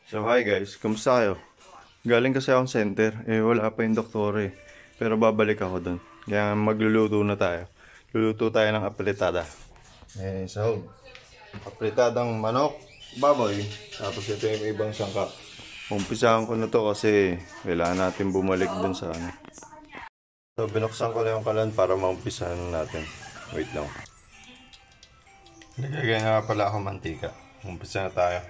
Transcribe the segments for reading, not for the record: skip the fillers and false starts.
So hi guys, kumusta kayo? Galing kasi akong center, wala pa yung doktor eh. Pero babalik ako dun. Kaya magluluto na tayo. Luluto tayo ng apritada. So, apritadang manok, baboy. Tapos ito yung ibang sangka. Umpisahan ko na to kasi kailangan natin bumalik dun sa ano. So, binuksan ko na yung kalan para maumpisahan natin. Wait lang. Nagagay na pala ako mantika. Umpisa na tayo.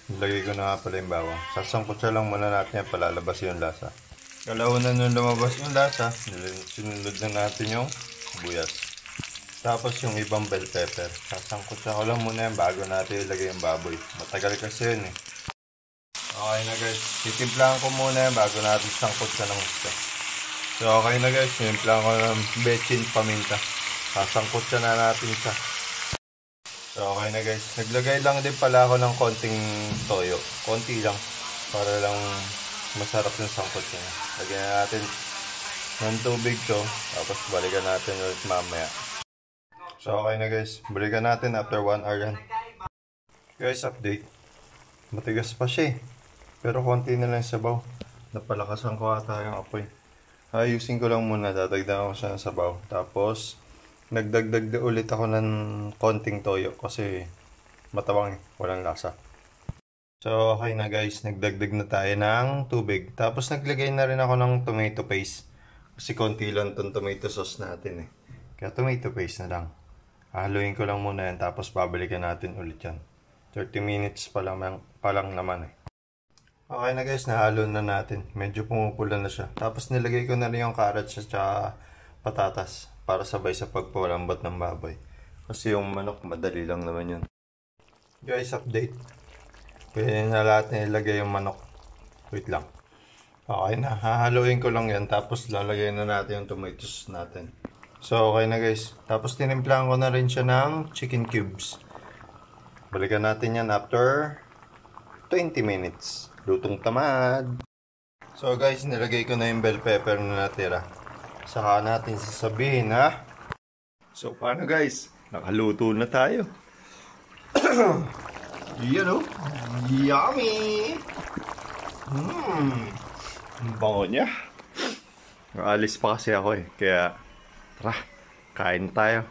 Nilagay ko na nga pala yung bawang. Sasangkot siya lang muna natin yan, palalabas yung lasa. Kalauna nung lumabas yung lasa, sinunod na natin yung buyas. Tapos yung ibang bell pepper. Sasangkot siya ko lang muna yan bago natin ilagay yung baboy. Matagal kasi yun eh. Okay na guys, titimplahan ko muna yan bago natin sangkot siya ng gusto. So okay na guys, titimplahan ko ng bechin paminta. Sasangkot siya na natin siya. So okay na guys, naglagay lang din pala ako ng konting toyo. Konti lang, para lang masarap yung sangkot niya. Lagyan natin ng tubig to, tapos balikan natin ulit mamaya. So okay na guys, balikan natin after 1 hour yan. Guys, update. Matigas pa siya eh. Pero konti na lang sabaw. Napalakasan ko ata yung apoy. Ayusin ko lang muna, dadagdagan ko siya ng sabaw. Tapos nagdagdag ulit ako ng konting toyo kasi matabang eh, walang lasa. So okay na guys, nagdagdag na tayo ng tubig. Tapos naglagay na rin ako ng tomato paste. Kasi konti lang tong tomato sauce natin eh. Kaya tomato paste na lang. Haluin ko lang muna yan, tapos babalikan natin ulit yan. 30 minutes pa lang naman eh. Okay na guys, nahalo na natin. Medyo pumupula na siya. Tapos nilagay ko na rin yung carrots at patatas para sabay sa pagpapalambot ng baboy. Kasi yung manok, madali lang naman yun. Guys, update. Pwede na lahat na ilagay yung manok. Wait lang. Okay na, hahaluin ko lang yan. Tapos lalagay na natin yung tomatoes natin. So okay na guys. Tapos tinimplahan ko na rin siya ng chicken cubes. Balikan natin yan after 20 minutes. Lutong tamad. So guys, nilagay ko na yung bell pepper na natira. Saka natin sasabihin ha. So paano guys? Nakaluto na tayo. Yan o. Yummy! Ang bango niya. Alis pa kasi ako eh. Kaya tara, kain tayo.